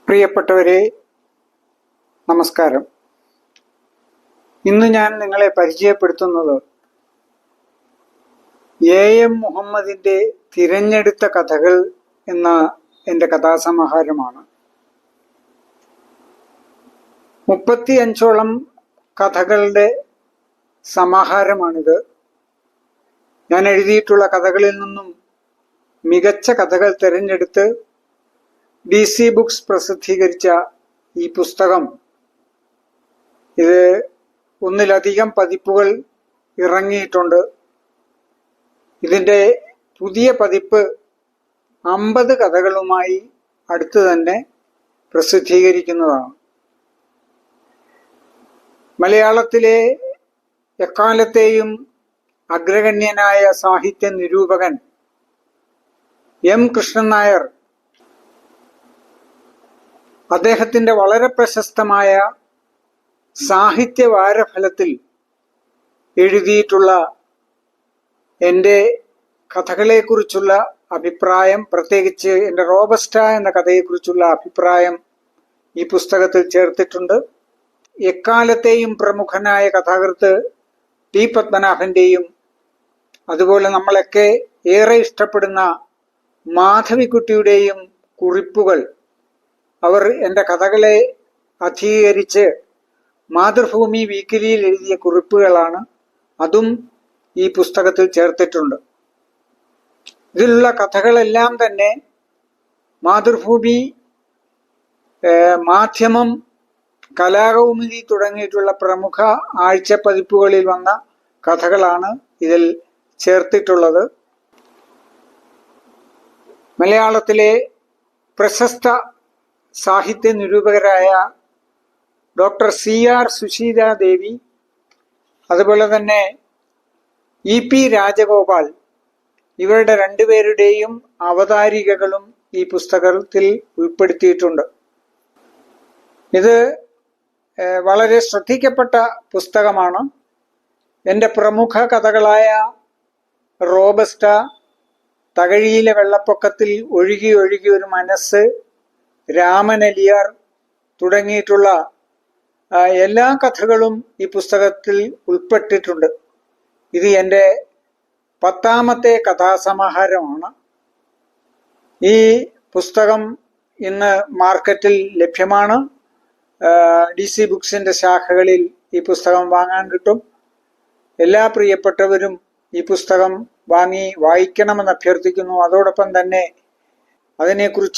പ്രിയപ്പെട്ടവരെ, നമസ്കാരം. ഇന്ന് ഞാൻ നിങ്ങളെ പരിചയപ്പെടുത്തുന്നത് എ.എം. മുഹമ്മദിന്റെ തിരഞ്ഞെടുത്ത കഥകൾ എന്ന എൻ്റെ കഥാസമാഹാരമാണ്. 35ഓളം കഥകളുടെ സമാഹാരമാണിത്. ഞാൻ എഴുതിയിട്ടുള്ള കഥകളിൽ നിന്നും മികച്ച കഥകൾ തിരഞ്ഞെടുത്ത് DC ബുക്സ് പ്രസിദ്ധീകരിച്ച ഈ പുസ്തകം, ഇത് ഒന്നിലധികം പതിപ്പുകൾ ഇറങ്ങിയിട്ടുണ്ട്. ഇതിൻ്റെ പുതിയ പതിപ്പ് 50 കഥകളുമായി അടുത്ത് തന്നെ പ്രസിദ്ധീകരിക്കുന്നതാണ്. മലയാളത്തിലെ എക്കാലത്തെയും അഗ്രഗണ്യനായ സാഹിത്യ നിരൂപകൻ M. കൃഷ്ണൻ നായർ അദ്ദേഹത്തിന്റെ വളരെ പ്രശസ്തമായ സാഹിത്യവാരഫലത്തിൽ എഴുതിയിട്ടുള്ള എൻ്റെ കഥകളെക്കുറിച്ചുള്ള അഭിപ്രായം, പ്രത്യേകിച്ച് എൻ്റെ റോബസ്റ്റ എന്ന കഥയെക്കുറിച്ചുള്ള അഭിപ്രായം ഈ പുസ്തകത്തിൽ ചേർത്തിട്ടുണ്ട്. എക്കാലത്തെയും പ്രമുഖനായ കഥാകൃത്ത് ടി പത്മനാഭന്റെയും അതുപോലെ നമ്മളൊക്കെ ഏറെ ഇഷ്ടപ്പെടുന്ന മാധവിക്കുട്ടിയുടെയും കുറിപ്പുകൾ അവർ എൻ്റെ കഥകളെ അധീകരിച്ച് മാതൃഭൂമി വീക്കിലിയിൽ എഴുതിയ കുറിപ്പുകളാണ്. അതും ഈ പുസ്തകത്തിൽ ചേർത്തിട്ടുണ്ട്. ഇതിലുള്ള കഥകളെല്ലാം തന്നെ മാതൃഭൂമി, മാധ്യമം, കലാകൗമുദി തുടങ്ങിയിട്ടുള്ള പ്രമുഖ ആഴ്ചപ്പതിപ്പുകളിൽ വന്ന കഥകളാണ് ഇതിൽ ചേർത്തിട്ടുള്ളത്. മലയാളത്തിലെ പ്രശസ്ത സാഹിത്യ നിരൂപകരായ ഡോക്ടർ CR സുശീലാദേവി, അതുപോലെ തന്നെ EP രാജഗോപാൽ, ഇവരുടെ രണ്ടുപേരുടെയും അവതാരികകളും ഈ പുസ്തകത്തിൽ ഉൾപ്പെടുത്തിയിട്ടുണ്ട്. ഇത് വളരെ ശ്രദ്ധിക്കപ്പെട്ട പുസ്തകമാണ്. എൻ്റെ പ്രമുഖ കഥകളായ റോബസ്റ്റ, തകഴിയിലെ വെള്ളപ്പൊക്കത്തിൽ ഒഴുകി ഒഴുകി ഒരു മനസ്സ്, രാമനലിയാർ തുടങ്ങിയിട്ടുള്ള എല്ലാ കഥകളും ഈ പുസ്തകത്തിൽ ഉൾപ്പെട്ടിട്ടുണ്ട്. ഇത് എൻ്റെ 10ാമത്തെ കഥാസമാഹാരമാണ്. ഈ പുസ്തകം ഇന്ന് മാർക്കറ്റിൽ ലഭ്യമാണ്. DC ബുക്സിന്റെ ശാഖകളിൽ ഈ പുസ്തകം വാങ്ങാൻ കിട്ടും. എല്ലാ പ്രിയപ്പെട്ടവരും ഈ പുസ്തകം വാങ്ങി വായിക്കണമെന്ന് അഭ്യർത്ഥിക്കുന്നു. അതോടൊപ്പം തന്നെ അതിനെക്കുറിച്ച്